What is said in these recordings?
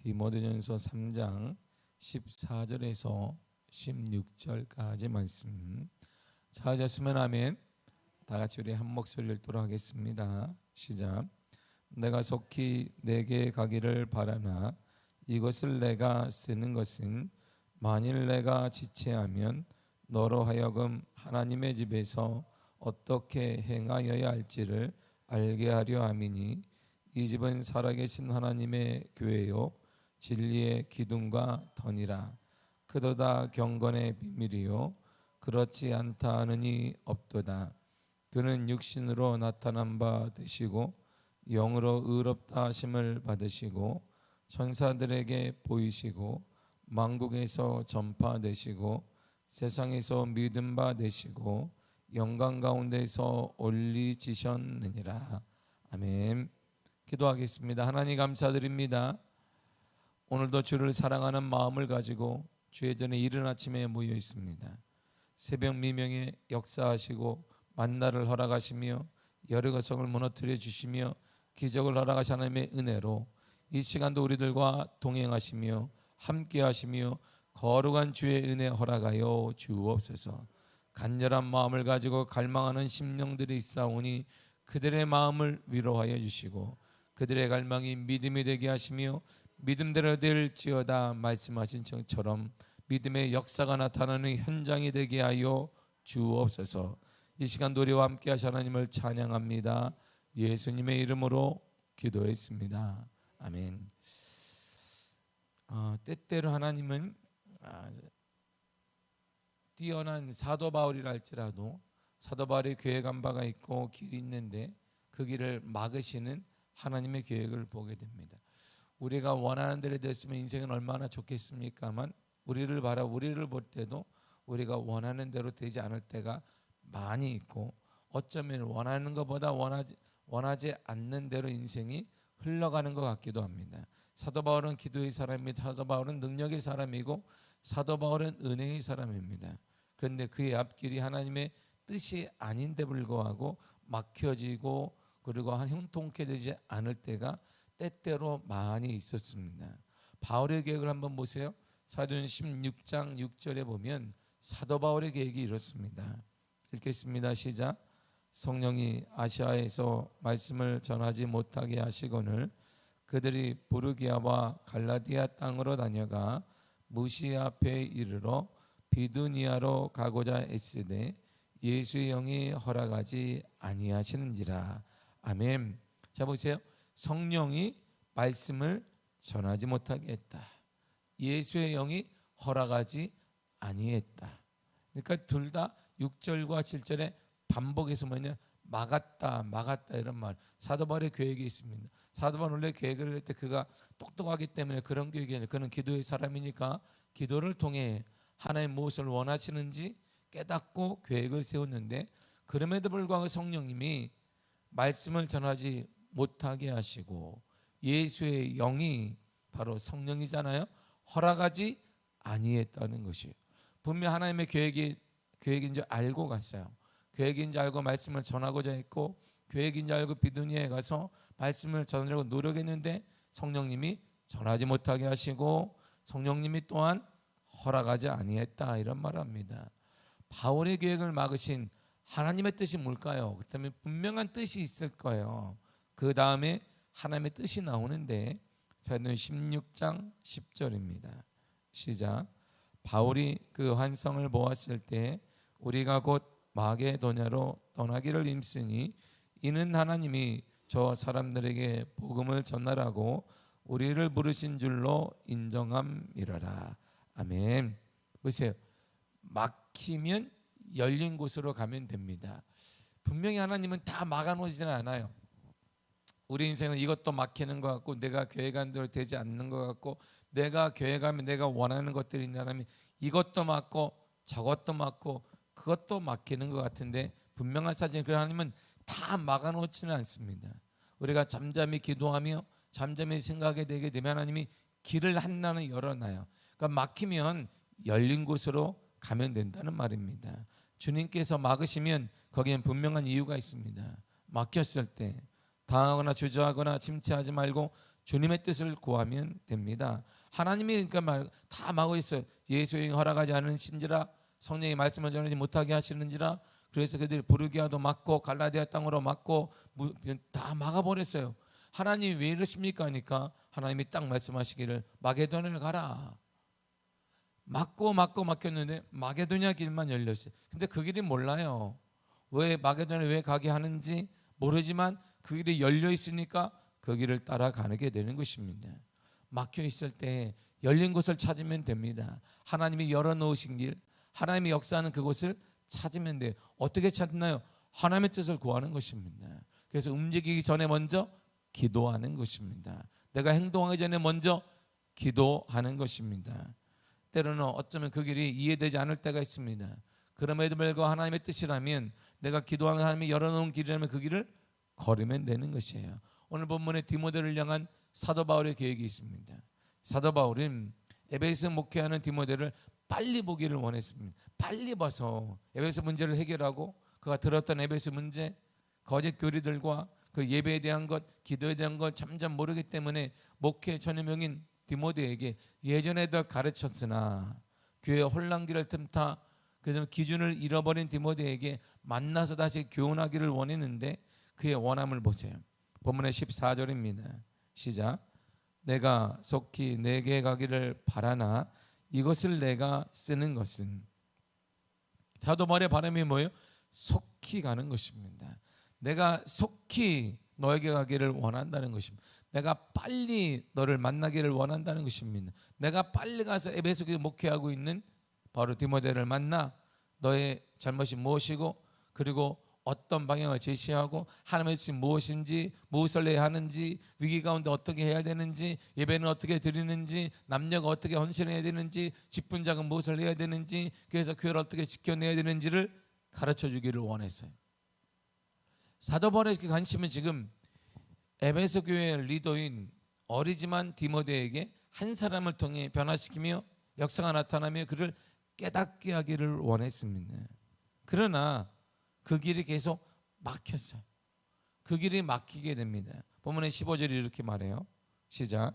디모데전서 3장 14절에서 16절까지 말씀. 찾았으면 아멘. 다 같이 우리 한 목소리를 읽도록 하겠습니다. 시작. 내가 속히 내게 가기를 바라나 이것을 내가 쓰는 것은 만일 내가 지체하면 너로 하여금 하나님의 집에서 어떻게 행하여야 할지를 알게 하려 함이니 이 집은 살아계신 하나님의 교회요 진리의 기둥과 터니라. 그도다 경건의 비밀이요 그렇지 않다 하느니 없도다. 그는 육신으로 나타난 바 되시고 영으로 의롭다 하심을 받으시고 천사들에게 보이시고 만국에서 전파되시고 세상에서 믿음 바 되시고 영광 가운데서 올리지셨느니라. 아멘. 기도하겠습니다. 하나님 감사드립니다. 오늘도 주를 사랑하는 마음을 가지고 주의 전에 이른 아침에 모여 있습니다. 새벽 미명에 역사하시고 만나를 허락하시며 여러 것을 무너뜨려 주시며 기적을 허락하신 하나님의 은혜로 이 시간도 우리들과 동행하시며 함께 하시며 거룩한 주의 은혜 허락하여 주옵소서. 간절한 마음을 가지고 갈망하는 심령들이 있사오니 그들의 마음을 위로하여 주시고 그들의 갈망이 믿음이 되게 하시며 믿음대로 될지어다 말씀하신 것처럼 믿음의 역사가 나타나는 현장이 되게 하여 주옵소서. 이 시간 우리와 함께 하신 하나님을 찬양합니다. 예수님의 이름으로 기도했습니다. 아멘. 때때로 하나님은 뛰어난 사도 바울이라 할지라도 사도 바울의 계획 한 바가 있고 길이 있는데 그 길을 막으시는 하나님의 계획을 보게 됩니다. 우리가 원하는 대로 됐으면 인생은 얼마나 좋겠습니까만 우리를 볼 때도 우리가 원하는 대로 되지 않을 때가 많이 있고 어쩌면 원하는 것보다 원하지 않는 대로 인생이 흘러가는 것 같기도 합니다. 사도 바울은 기도의 사람입니다. 사도 바울은 능력의 사람이고 사도 바울은 은혜의 사람입니다. 그런데 그의 앞길이 하나님의 뜻이 아닌데 불구하고 막혀지고 그리고 형통케 되지 않을 때가 때때로 많이 있었습니다. 바울의 계획을 한번 보세요. 사도행전 16장 6절에 보면 사도 바울의 계획이 이렇습니다. 읽겠습니다. 시작. 성령이 아시아에서 말씀을 전하지 못하게 하시거늘 그들이 부르기아와 갈라디아 땅으로 다녀가 무시아 앞에 이르러 비두니아로 가고자 애쓰되 예수의 영이 허락하지 아니하시는지라. 아멘. 자 보세요. 성령이 말씀을 전하지 못하게 했다. 예수의 영이 허락하지 아니했다. 그러니까 둘 다 6절과 7절에 반복해서 뭐냐? 막았다 이런 말. 사도 바울의 계획이 있습니다. 사도 바울 원래 계획을 할 때 그가 똑똑하기 때문에 그런 계획이 아니라 그는 기도의 사람이니까 기도를 통해 하나님 무엇을 원하시는지 깨닫고 계획을 세웠는데 그럼에도 불구하고 성령님이 말씀을 전하지 못하게 하시고 예수의 영이 바로 성령이잖아요. 허락하지 아니했다는 것이에요. 분명 하나님의 계획인지 알고 갔어요. 계획인지 알고 말씀을 전하고자 했고 계획인지 알고 비두니아에 가서 말씀을 전하려고 노력했는데 성령님이 전하지 못하게 하시고 성령님이 또한 허락하지 아니했다 이런 말합니다. 바울의 계획을 막으신 하나님의 뜻이 뭘까요? 그렇다면 분명한 뜻이 있을 거예요. 그 다음에 하나님의 뜻이 나오는데 저는 16장 10절입니다. 시작. 바울이 그 환상을 보았을 때 우리가 곧 마게도냐로 떠나기를 힘쓰니 이는 하나님이 저 사람들에게 복음을 전하라고 우리를 부르신 줄로 인정함이라라. 아멘. 보세요. 막히면 열린 곳으로 가면 됩니다. 분명히 하나님은 다 막아놓지는 않아요. 우리 인생은 이것도 막히는 것 같고 내가 계획한 대로 되지 않는 것 같고 내가 계획하면 내가 원하는 것들이 있는 사람이 이것도 막고 저것도 막고 그것도 막히는 것 같은데 분명한 사실 그 하나님은 다 막아놓지는 않습니다. 우리가 잠잠히 기도하며 잠잠히 생각하게 되게 되면 하나님이 길을 한나는 열어놔요. 그러니까 막히면 열린 곳으로 가면 된다는 말입니다. 주님께서 막으시면 거기엔 분명한 이유가 있습니다. 막혔을 때 당하거나 주저하거나 침체하지 말고 주님의 뜻을 구하면 됩니다. 하나님이 그러니까 다 막고 있어요. 예수의 허락하지 않으신지라 성령의 말씀을 전하지 못하게 하시는지라. 그래서 그들이 부르기아도 막고 갈라디아 땅으로 막고 다 막아버렸어요. 하나님이 왜 이러십니까 하니까 하나님이 딱 말씀하시기를 마게도냐를 가라. 막고 막혔는데 마게도냐 길만 열렸어요. 근데 그 길이 몰라요. 왜 마게도냐 왜 가게 하는지 모르지만 그 길이 열려 있으니까 그 길을 따라가게 되는 것입니다. 막혀 있을 때 열린 곳을 찾으면 됩니다. 하나님이 열어놓으신 길, 하나님이 역사하는 그곳을 찾으면 돼요. 어떻게 찾나요? 하나님의 뜻을 구하는 것입니다. 그래서 움직이기 전에 먼저 기도하는 것입니다. 내가 행동하기 전에 먼저 기도하는 것입니다. 때로는 어쩌면 그 길이 이해되지 않을 때가 있습니다. 그럼에도 불구하고 하나님의 뜻이라면, 내가 기도하는 하나님이 열어놓은 길이라면 그 길을 걸으면 되는 것이에요. 오늘 본문에 디모데를 향한 사도 바울의 계획이 있습니다. 사도 바울은 에베소 목회하는 디모데를 빨리 보기를 원했습니다. 빨리 봐서 에베소 문제를 해결하고 그가 들었던 에베소 문제, 거짓 교리들과 그 예배에 대한 것, 기도에 대한 것 점점 모르기 때문에 목회 전임명인 디모데에게 예전에도 가르쳤으나 교회 혼란기를 틈타 그 기준을 잃어버린 디모데에게 만나서 다시 교훈하기를 원했는데 그의 원함을 보세요. 본문의 14절입니다. 시작. 내가 속히 내게 가기를 바라나 이것을 내가 쓰는 것은, 사도 바울의 바람이 뭐예요? 속히 가는 것입니다. 내가 속히 너에게 가기를 원한다는 것입니다. 내가 빨리 너를 만나기를 원한다는 것입니다. 내가 빨리 가서 에베소 교회 목회하고 있는 바로 디모데를 만나 너의 잘못이 무엇이고 그리고 어떤 방향을 제시하고 하나님의 뜻이 무엇인지, 무엇을 해야 하는지, 위기 가운데 어떻게 해야 되는지, 예배는 어떻게 드리는지, 남녀가 어떻게 헌신해야 되는지, 직분자가 무엇을 해야 되는지, 그래서 교회를 어떻게 지켜내야 되는지를 가르쳐 주기를 원했어요. 사도 바울의 관심은 지금 에베소 교회의 리더인 어리지만 디모데에게 한 사람을 통해 변화시키며 역사가 나타나며 그를 깨닫게 하기를 원했습니다. 그러나 그 길이 계속 막혔어요. 그 길이 막히게 됩니다. 본문의 15절이 이렇게 말해요. 시작.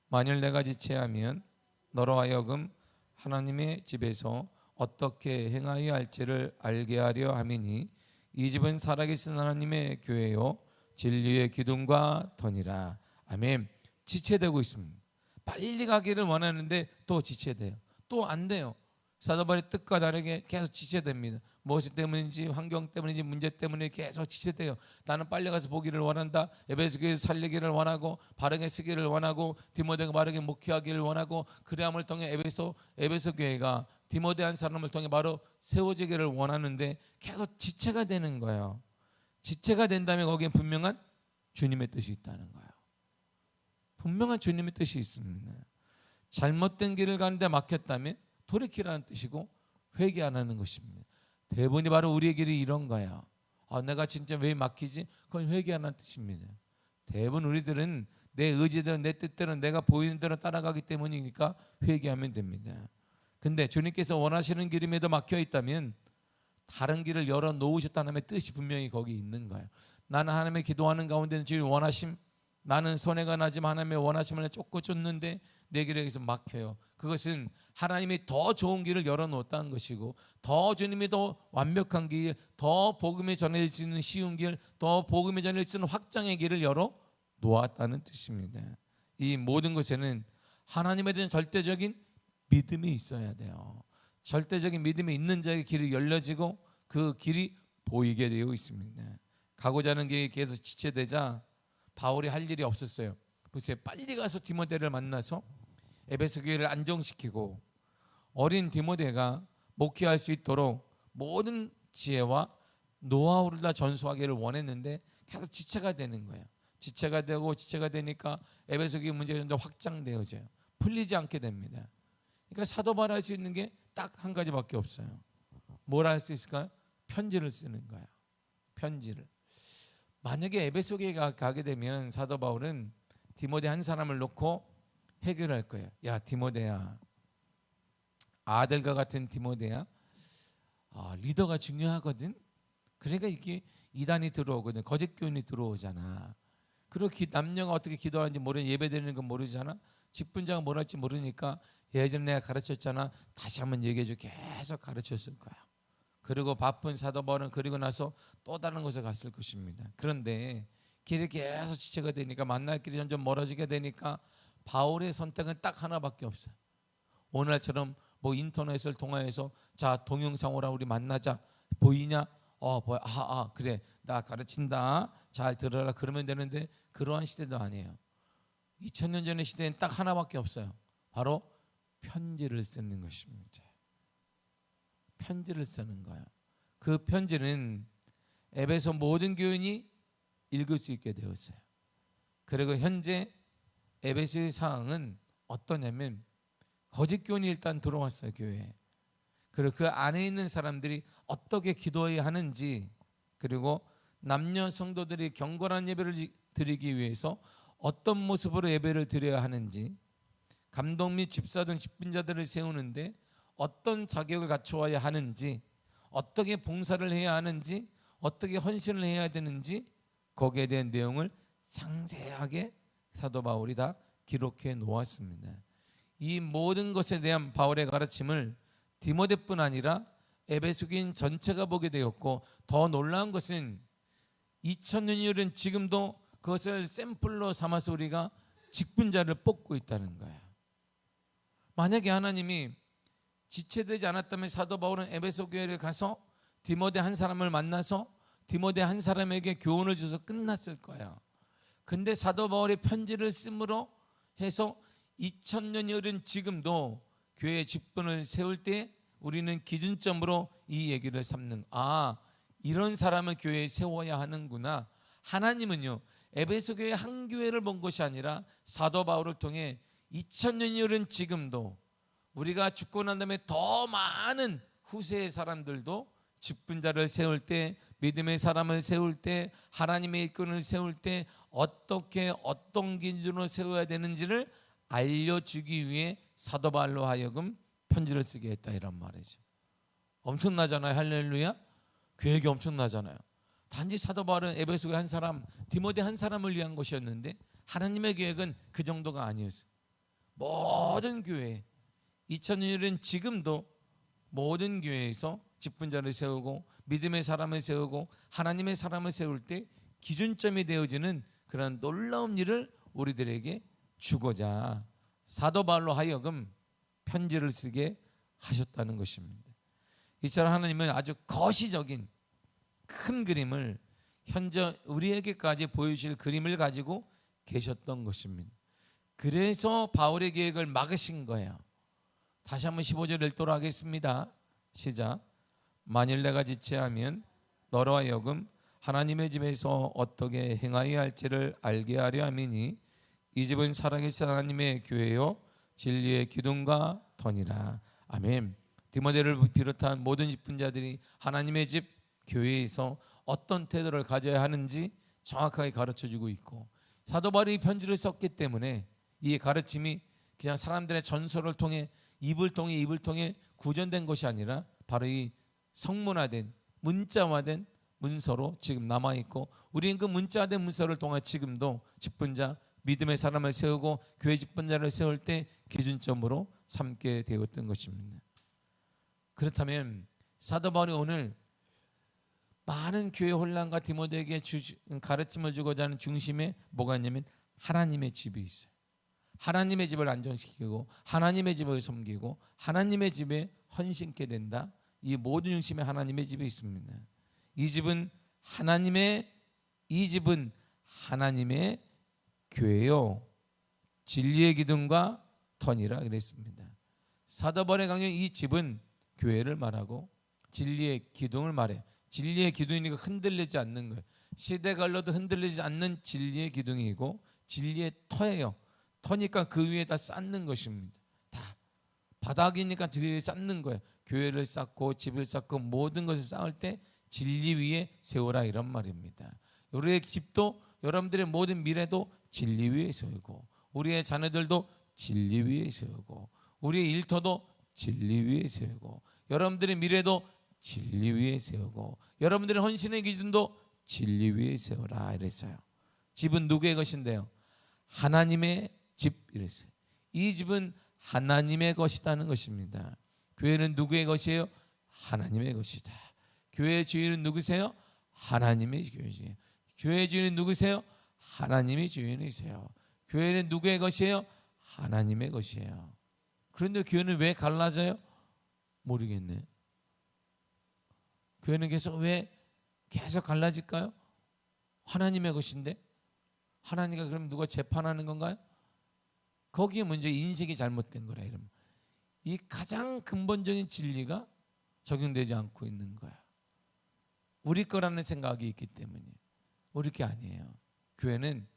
만일 내가 지체하면 너로 하여금 하나님의 집에서 어떻게 행하여야 할지를 알게 하려 함이니 이 집은 살아계신 하나님의 교회요 진리의 기둥과 터니라. 아멘. 지체되고 있습니다. 빨리 가기를 원하는데 또 지체돼요. 또 안 돼요. 사도 바울의 뜻과 다르게 계속 지체됩니다. 무엇 때문인지, 환경 때문인지, 문제 때문에 계속 지체돼요. 나는 빨리 가서 보기를 원한다. 에베소 교회에서 살리기를 원하고 바르게 쓰기를 원하고 디모데가 바르게 목회하기를 원하고 그리함을 통해 에베소 교회가 디모데 한 사람을 통해 바로 세워지기를 원하는데 계속 지체가 되는 거예요. 지체가 된다면 거기에 분명한 주님의 뜻이 있다는 거예요. 분명한 주님의 뜻이 있습니다. 잘못된 길을 가는데 막혔다면 돌이키라는 뜻이고 회개 안 하는 것입니다. 대부분이 바로 우리의 길이 이런 거예요. 내가 진짜 왜 막히지? 그건 회개 안 하는 뜻입니다. 대부분 우리들은 내 의지대로 내 뜻대로 내가 보이는 대로 따라가기 때문이니까 회개하면 됩니다. 근데 주님께서 원하시는 길임에도 막혀 있다면 다른 길을 열어 놓으셨다는 하나님의 뜻이 분명히 거기 있는 거예요. 나는 하나님의 기도하는 가운데는 주님 원하심, 나는 손해가 나지만 하나님의 원하심을 쫓는데 내 길에서 막혀요. 그것은 하나님이 더 좋은 길을 열어놓았다는 것이고 더 주님이 더 완벽한 길, 더 복음이 전해질 수 있는 쉬운 길, 더 복음이 전해질 수 있는 확장의 길을 열어놓았다는 뜻입니다. 이 모든 것에는 하나님에 대한 절대적인 믿음이 있어야 돼요. 절대적인 믿음이 있는 자에게 길이 열려지고 그 길이 보이게 되어 있습니다. 가고자 하는 길이 계속 지체되자 바울이 할 일이 없었어요. 보세요. 빨리 가서 디모데를 만나서 에베소 교회를 안정시키고 어린 디모데가 목회할 수 있도록 모든 지혜와 노하우를 다 전수하기를 원했는데 계속 지체가 되는 거예요. 지체가 되니까 에베소 교회 문제가 좀 더 확장되어져요. 풀리지 않게 됩니다. 그러니까 사도 바울이 할 수 있는 게 딱 한 가지밖에 없어요. 뭘 할 수 있을까요? 편지를 쓰는 거예요. 편지를. 만약에 에베소 교회에 가게 되면 사도 바울은 디모데 한 사람을 놓고 해결할 거예요. 야 디모데야, 아들과 같은 디모데야, 리더가 중요하거든. 그러니까 이게 이단이 들어오거든. 거짓 교인이 들어오잖아. 그리고 남녀가 어떻게 기도하는지 모르는, 예배드리는 건 모르잖아. 직분자가 뭘 할지 모르니까 예전에 내가 가르쳤잖아. 다시 한번 얘기해줘. 계속 가르쳤을 거야. 그리고 바쁜 사도 바울은 그리고 나서 또 다른 곳에 갔을 것입니다. 그런데 길이 계속 지체가 되니까, 만날 길이 점점 멀어지게 되니까 바울의 선택은 딱 하나밖에 없어요. 오늘처럼 뭐 인터넷을 통해서 자, 동영상으로 우리 만나자. 보이냐? 보여. 그래, 나 가르친다. 잘 들어라. 그러면 되는데 그러한 시대도 아니에요. 2000년 전의 시대엔 딱 하나밖에 없어요. 바로 편지를 쓰는 것입니다. 편지를 쓰는 거예요. 그 편지는 에베소 모든 교인이 읽을 수 있게 되었어요. 그리고 현재 에베소의 상황은 어떠냐면, 거짓 교인이 일단 들어왔어요, 교회에. 그리고 그 안에 있는 사람들이 어떻게 기도해야 하는지, 그리고 남녀 성도들이 경건한 예배를 드리기 위해서 어떤 모습으로 예배를 드려야 하는지, 감독 및 집사 등 직분자들을 세우는데 어떤 자격을 갖추어야 하는지, 어떻게 봉사를 해야 하는지, 어떻게 헌신을 해야 되는지, 거기에 대한 내용을 상세하게 사도 바울이 다 기록해 놓았습니다. 이 모든 것에 대한 바울의 가르침을 디모데뿐 아니라 에베소 교인 전체가 보게 되었고, 더 놀라운 것은 2000년이 흐른 지금도 그것을 샘플로 삼아서 우리가 직분자를 뽑고 있다는 거예요. 만약에 하나님이 지체되지 않았다면 사도 바울은 에베소 교회를 가서 디모데 한 사람을 만나서 디모데 한 사람에게 교훈을 줘서 끝났을 거예요. 근데 사도 바울의 편지를 씀으로 해서 2000년이 흐른 지금도 교회의 직분을 세울 때 우리는 기준점으로 이 얘기를 삼는, 이런 사람을 교회에 세워야 하는구나. 하나님은요, 에베소 교회 한 교회를 본 것이 아니라 사도 바울을 통해 2000년이 흐른 지금도 우리가 죽고 난 다음에 더 많은 후세의 사람들도 직분자를 세울 때, 믿음의 사람을 세울 때, 하나님의 일꾼을 세울 때 어떻게 어떤 기준으로 세워야 되는지를 알려주기 위해 사도 바울로 하여금 편지를 쓰게 했다, 이런 말이죠. 엄청나잖아요. 할렐루야. 계획이 엄청나잖아요. 단지 사도 바울은 에베소의 한 사람, 디모데 한 사람을 위한 것이었는데 하나님의 계획은 그 정도가 아니었어요. 모든 교회, 2000년은 지금도 모든 교회에서 직분자를 세우고 믿음의 사람을 세우고 하나님의 사람을 세울 때 기준점이 되어지는 그런 놀라운 일을 우리들에게 주고자 사도 바울로 하여금 편지를 쓰게 하셨다는 것입니다. 이처럼 하나님은 아주 거시적인 큰 그림을 현재 우리에게까지 보여주실 그림을 가지고 계셨던 것입니다. 그래서 바울의 계획을 막으신 거예요. 다시 한번 15절 읽도록 하겠습니다. 시작. 만일 내가 지체하면 너로 하여금 하나님의 집에서 어떻게 행하여야 할지를 알게 하려 함이니 이 집은 살아계신 하나님의 교회요 진리의 기둥과 터니라. 아멘. 디모데를 비롯한 모든 직분자들이 하나님의 집 교회에서 어떤 태도를 가져야 하는지 정확하게 가르쳐주고 있고, 사도 바울이 편지를 썼기 때문에 이 가르침이 그냥 사람들의 전설을 통해 입을 통해 구전된 것이 아니라 바로 이 성문화된 문자화된 문서로 지금 남아있고, 우리는 그 문자화된 문서를 통해 지금도 직분자 믿음의 사람을 세우고 교회 직분자를 세울 때 기준점으로 삼게 되었던 것입니다. 그렇다면 사도 바울이 오늘 많은 교회 혼란과 디모데에게 가르침을 주고자 하는 중심에 뭐가 있냐면 하나님의 집이 있어요. 하나님의 집을 안정시키고 하나님의 집을 섬기고 하나님의 집에 헌신케 된다. 이 모든 중심에 하나님의 집이 있습니다. 이 집은 하나님의 교회요 진리의 기둥과 터니라 그랬습니다. 사도 바울의 강연, 이 집은 교회를 말하고 진리의 기둥을 말해. 진리의 기둥이니까 흔들리지 않는 거예요. 시대가 흘러도 흔들리지 않는 진리의 기둥이고 진리의 터예요. 터니까 그 위에다 쌓는 것입니다. 다 바닥이니까 그 위에 쌓는 거예요. 교회를 쌓고 집을 쌓고 모든 것을 쌓을 때 진리 위에 세우라, 이런 말입니다. 우리의 집도, 여러분들의 모든 미래도 진리 위에 세우고, 우리의 자녀들도 진리 위에 세우고, 우리의 일터도 진리 위에 세우고, 여러분들의 미래도 진리 위에 세우고, 여러분들의 헌신의 기준도 진리 위에 세우라 이랬어요. 집은 누구의 것인데요? 하나님의 집 이랬어요. 이 집은 하나님의 것이라는 것입니다. 교회는 누구의 것이에요? 하나님의 것이다. 교회의 주인은 누구세요? 하나님의 교회죠. 교회의 주인은 누구세요? 하나님의 주인이세요. 교회는 누구의 것이에요? 하나님의 것이에요. 그런데 교회는 왜 갈라져요? 모르겠네. 교회는 왜 계속 갈라질까요? 하나님의 것인데 하나님과 그럼 누가 재판하는 건가요? 거기에 문제, 인식이 잘못된 거라. 이러면 이 가장 근본적인 진리가 적용되지 않고 있는 거야. 우리 거라는 생각이 있기 때문에. 우리 게 아니에요. 교회는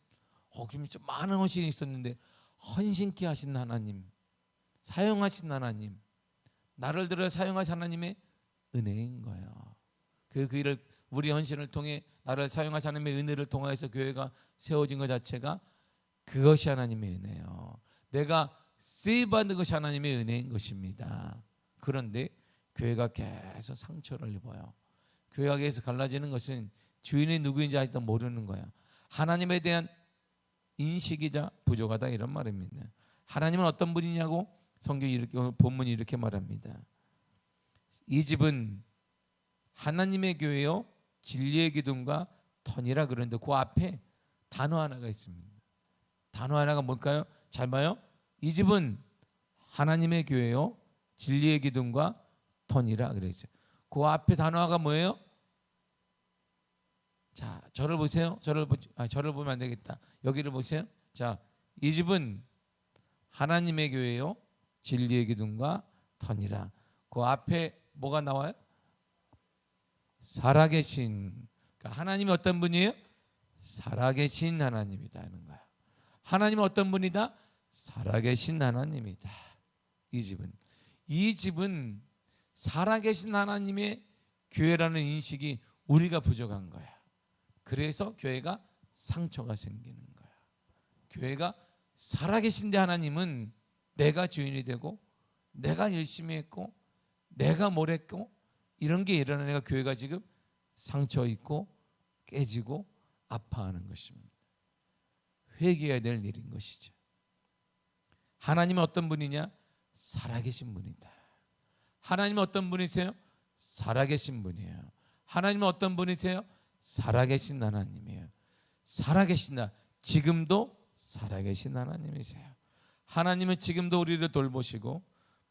그럼 좀 많은 헌신이 있었는데 헌신케 하신 하나님, 사용하신 하나님, 나를 들어 사용하신 하나님의 은혜인 거예요. 그 일을, 우리 헌신을 통해 나를 사용하신 하나님의 은혜를 통해서 교회가 세워진 것 자체가 그것이 하나님의 은혜예요. 내가 쓰임받는 것이 하나님의 은혜인 것입니다. 그런데 교회가 계속 상처를 입어요. 교회가 계속 갈라지는 것은 주인이 누구인지 아직도 모르는 거예요. 하나님에 대한 인식이자 부족하다, 이런 말입니다. 하나님은 어떤 분이냐고 성경이 이렇게, 본문이 이렇게 말합니다. 이 집은 하나님의 교회요 진리의 기둥과 터니라 그러는데 그 앞에 단어 하나가 있습니다. 단어 하나가 뭘까요? 잘 봐요. 이 집은 하나님의 교회요 진리의 기둥과 터니라 그랬어요. 그 앞에 단어가 뭐예요? 자, 저를 보세요. 저를 보면 안 되겠다. 여기를 보세요. 자, 이 집은 하나님의 교회요 진리의 기둥과 터니라. 그 앞에 뭐가 나와요? 살아계신. 그러니까 하나님이 어떤 분이에요? 살아계신 하나님이다 하는 거야. 하나님은 어떤 분이다? 살아계신 하나님이다. 이 집은 살아계신 하나님의 교회라는 인식이 우리가 부족한 거야. 그래서 교회가 상처가 생기는 거야. 교회가 살아계신데 하나님은 내가 주인이 되고 내가 열심히 했고 내가 뭘 했고 이런 게 일어나니까 교회가 지금 상처 있고 깨지고 아파하는 것입니다. 회개해야 될 일인 것이죠. 하나님은 어떤 분이냐? 살아계신 분이다. 하나님은 어떤 분이세요? 살아계신 분이에요. 하나님은 어떤 분이세요? 살아계신 하나님이에요. 살아계신다. 지금도 살아계신 하나님이세요. 하나님은 지금도 우리를 돌보시고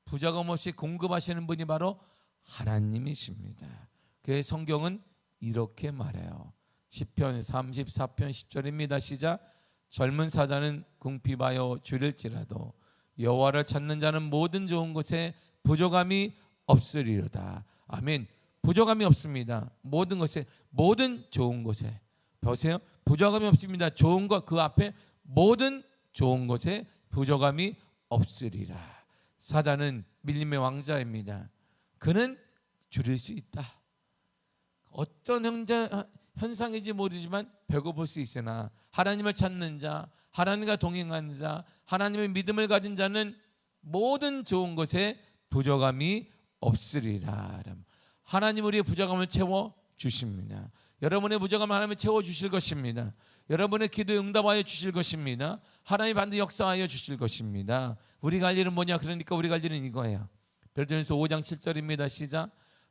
부작업 없이 공급하시는 분이 바로 하나님이십니다. 그래서 성경은 이렇게 말해요. 시편 34편 10절입니다. 시작. 젊은 사자는 궁핍하여 줄일지라도 여호와를 찾는 자는 모든 좋은 것에 부족함이 없으리로다. 아멘. 부족함이 없습니다. 모든 것에, 모든 좋은 것에. 보세요. 부족함이 없습니다. 좋은 것, 그 앞에 모든 좋은 것에 부족함이 없으리라. 사자는 밀림의 왕자입니다. 그는 줄일 수 있다. 어떤 현상인지 모르지만 배고플 수 있으나 하나님을 찾는 자, 하나님과 동행하는 자, 하나님의 믿음을 가진 자는 모든 좋은 것에 부족함이 없으리라. 하나님 우리의 부족함을 채워 주십니다. 여러분의 부족함을 하나님이 채워 주실 것입니다. 여러분의 기도에 응답하여 주실 것입니다. 하나님 반드시 역사하여 주실 것입니다. 우리가 할 일은 뭐냐? 그러니까 우리가 할 일은 이거예요. 베드로전서 5장 7절입니다. 시작.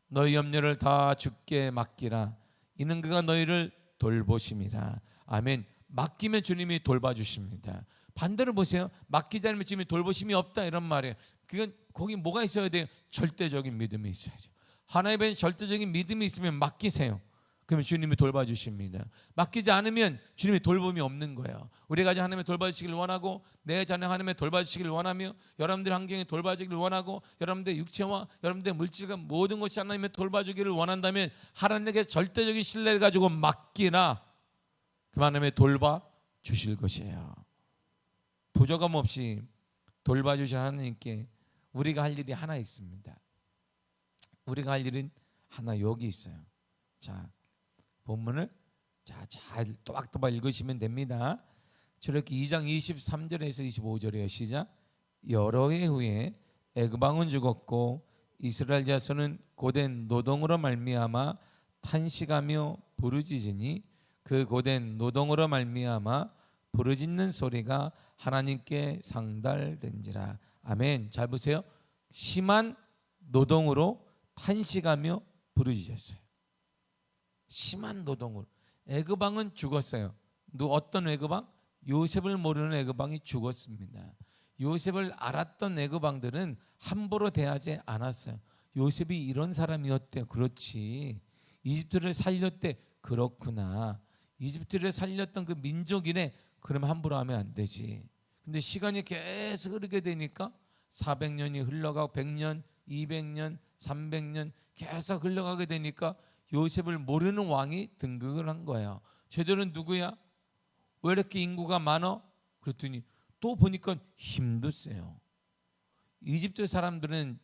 너희 염려를 다 주께 맡기라. 이는 그가 너희를 돌보심이라. 아멘. 맡기면 주님이 돌봐주십니다. 반대로 보세요. 맡기지 않으면 주님이 돌보심이 없다, 이런 말이에요. 그건 거기 뭐가 있어야 돼요? 절대적인 믿음이 있어야죠. 하나님의 절대적인 믿음이 있으면 맡기세요. 그러면 주님이 돌봐주십니다. 맡기지 않으면 주님이 돌봄이 없는 거예요. 우리 가정 하나님의 돌봐주시길 원하고 내 자녀 하나님의 돌봐주시길 원하며 여러분들 환경에 돌봐주기를 원하고 여러분들 육체와 여러분들 물질과 모든 것이 하나님의 돌봐주기를 원한다면 하나님께 절대적인 신뢰를 가지고 맡기나 그 하나님의 돌봐주실 것이에요. 부족함 없이 돌봐주신 하나님께 우리가 할 일이 하나 있습니다. 우리가 할 일은 하나 여기 있어요. 자, 본문을 잘 또박또박 읽으시면 됩니다. 출애굽기 2장 23절에서 25절이에요. 시작. 여러 해 후에 애굽 왕은 죽었고 이스라엘 자손은 고된 노동으로 말미암아 탄식하며 부르짖으니 그 고된 노동으로 말미암아 부르짖는 소리가 하나님께 상달된지라. 아멘. 잘 보세요. 심한 노동으로 탄식하며 부르짖었어요. 심한 노동으로. 애굽왕은 죽었어요. 어떤 애굽왕? 요셉을 모르는 애굽왕이 죽었습니다. 요셉을 알았던 애굽왕들은 함부로 대하지 않았어요. 요셉이 이런 사람이었대요. 그렇지. 이집트를 살렸대. 그렇구나. 이집트를 살렸던 그 민족이네. 그럼 함부로 하면 안 되지. 근데 시간이 계속 흐르게 되니까 400년이 흘러가고 100년, 200년, 300년 계속 흘러가게 되니까 요셉을 모르는 왕이 등극을 한 거예요. 쟤들은 누구야? 왜 이렇게 인구가 많아? 그랬더니 또 보니까 힘도 세요. 이집트 사람들은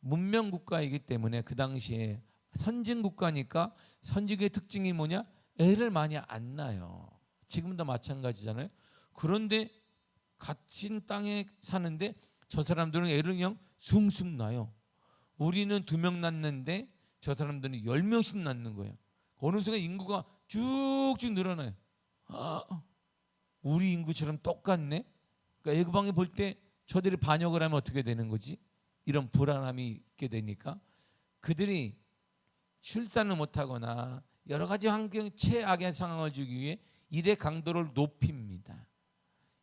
문명 국가이기 때문에 그 당시에 선진 국가니까 선진국의 특징이 뭐냐? 애를 많이 안 낳아요. 지금도 마찬가지잖아요. 그런데 같은 땅에 사는데 저 사람들은 애를 그냥 숭숭 낳아요. 우리는 2명 낳는데 저 사람들은 10명씩 낳는 거예요. 어느 순간 인구가 쭉쭉 늘어나요. 우리 인구처럼 똑같네. 그러니까 애굽왕이 볼 때 저들이 반역을 하면 어떻게 되는 거지? 이런 불안함이 있게 되니까 그들이 출산을 못하거나 여러 가지 환경 최악의 상황을 주기 위해 일의 강도를 높입니다.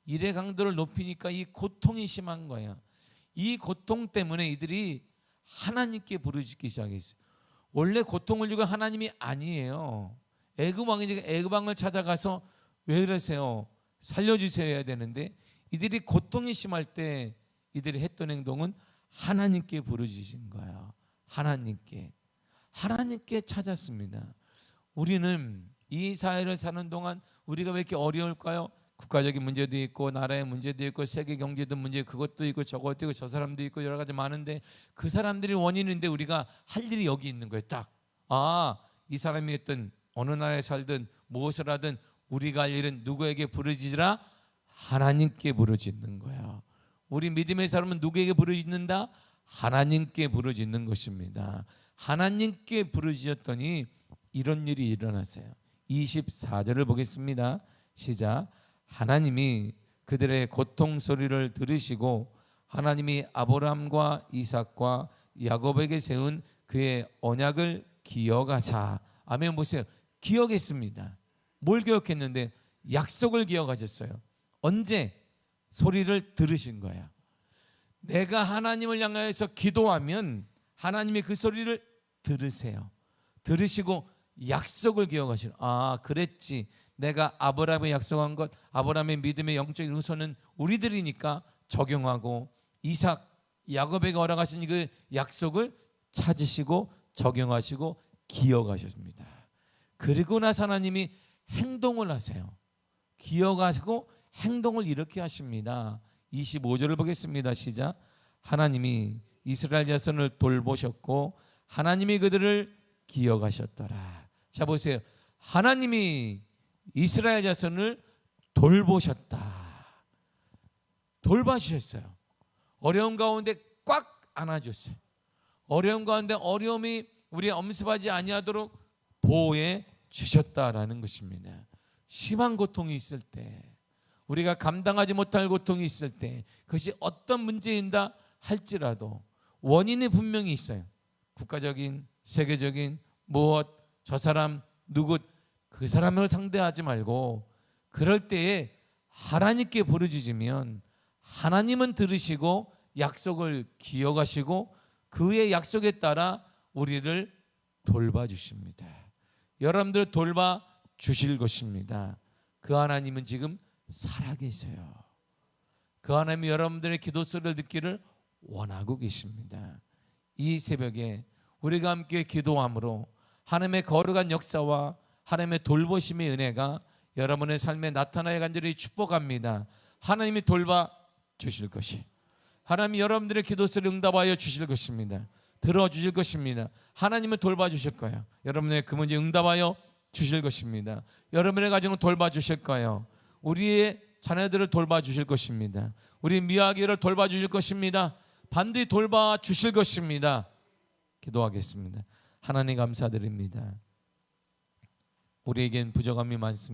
일의 강도를 높이니까 이 고통이 심한 거예요. 이 고통 때문에 이들이 하나님께 부르짖기 시작했어요. 원래 고통을 주고 하나님이 아니에요. 애굽왕을 찾아가서 왜 그러세요? 살려주세요 해야 되는데 이들이 고통이 심할 때 이들이 했던 행동은 하나님께 부르짖은 거예요. 하나님께 찾았습니다. 우리는 이 사회를 사는 동안 우리가 왜 이렇게 어려울까요? 국가적인 문제도 있고 나라의 문제도 있고 세계 경제도 문제 그것도 있고 저것도 있고 저 사람도 있고 여러 가지 많은데 그 사람들이 원인인데 우리가 할 일이 여기 있는 거예요. 딱. 이 사람이 했던 어느 나라에 살든 무엇을 하든 우리가 할 일은 누구에게 부르짖으라? 하나님께 부르짖는 거예요. 우리 믿음의 사람은 누구에게 부르짖는다? 하나님께 부르짖는 것입니다. 하나님께 부르짖었더니 이런 일이 일어났어요. 24절을 보겠습니다. 시작. 하나님이 그들의 고통 소리를 들으시고 하나님이 아브라함과 이삭과 야곱에게 세운 그의 언약을 기억하사. 아멘. 보세요. 기억했습니다. 뭘 기억했는데? 약속을 기억하셨어요. 언제? 소리를 들으신 거야. 내가 하나님을 향하여서 기도하면 하나님이 그 소리를 들으세요. 들으시고 약속을 기억하시는. 그랬지. 내가 아브라함에 약속한 것, 아브라함의 믿음의 영적인 후손은 우리들이니까 적용하고 이삭, 야곱에게 허락하신 그 약속을 찾으시고 적용하시고 기억하셨습니다. 그리고 나서 하나님이 행동을 하세요. 기억하시고 행동을 이렇게 하십니다. 25절을 보겠습니다. 시작. 하나님이 이스라엘 자손을 돌보셨고 하나님이 그들을 기억하셨더라. 자 보세요. 하나님이 이스라엘 자손을 돌보셨다. 돌봐주셨어요. 어려운 가운데 꽉 안아줬어요. 어려운 가운데 어려움이 우리 엄습하지 아니하도록 보호해 주셨다라는 것입니다. 심한 고통이 있을 때, 우리가 감당하지 못할 고통이 있을 때, 그것이 어떤 문제인다 할지라도 원인이 분명히 있어요. 국가적인, 세계적인, 무엇, 저 사람, 누구, 그 사람을 상대하지 말고 그럴 때에 하나님께 부르짖으면 하나님은 들으시고 약속을 기억하시고 그의 약속에 따라 우리를 돌봐주십니다. 여러분들 돌봐주실 것입니다. 그 하나님은 지금 살아계세요. 그 하나님이 여러분들의 기도 소리를 듣기를 원하고 계십니다. 이 새벽에 우리가 함께 기도함으로 하나님의 거룩한 역사와 하나님의 돌보심의 은혜가 여러분의 삶에 나타나야 간절히 축복합니다. 하나님이 돌봐주실 것이, 하나님이 여러분들의 기도 소리를 응답하여 주실 것입니다. 들어주실 것입니다. 하나님은 돌봐주실 거예요. 여러분의 그 문제 응답하여 주실 것입니다. 여러분의 가정을 돌봐주실 거예요. 우리의 자녀들을 돌봐주실 것입니다. 우리 미아기를 돌봐주실 것입니다. 반드시 돌봐주실 것입니다. 기도하겠습니다. 하나님 감사드립니다. 우리에겐 부족함이 많습니다.